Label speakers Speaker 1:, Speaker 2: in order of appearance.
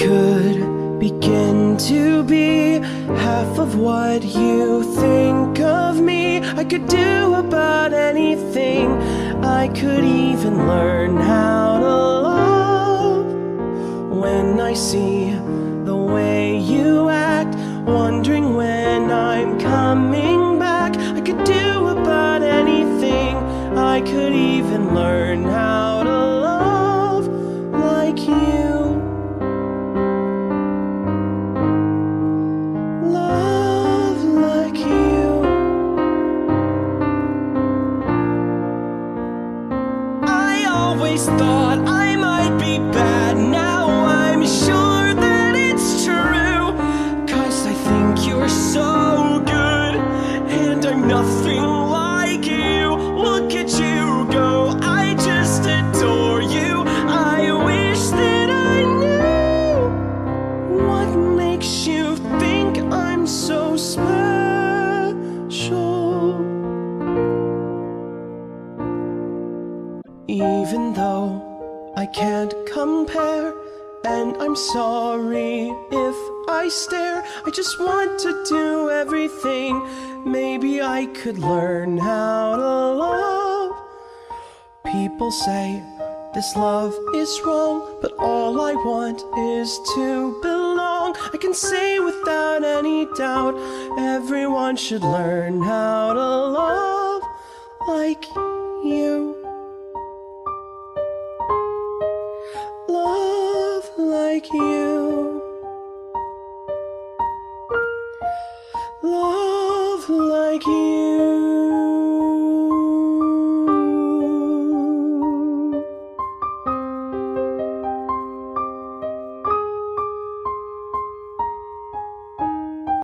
Speaker 1: could begin to be half of what you think of me. I could do about anything. I could even learn how to love. When I see the way you act, wondering when I'm coming back, I could do about anything. I could even learn how to love like you. Love like you. I always thought I might be bad. Now I'm sure that it's true. 'Cause I think you're so good, and I'm nothing like you. Look at you go, I just adore you. I wish that I knew what makes you think I'm so special. Even though I can't compare, and I'm sorry if I stare, I just want to do everything. Maybe I could learn how to love. People say this love is wrong, but all I want is to belong. I can say without any doubt, everyone should learn how to love like you. Love like you.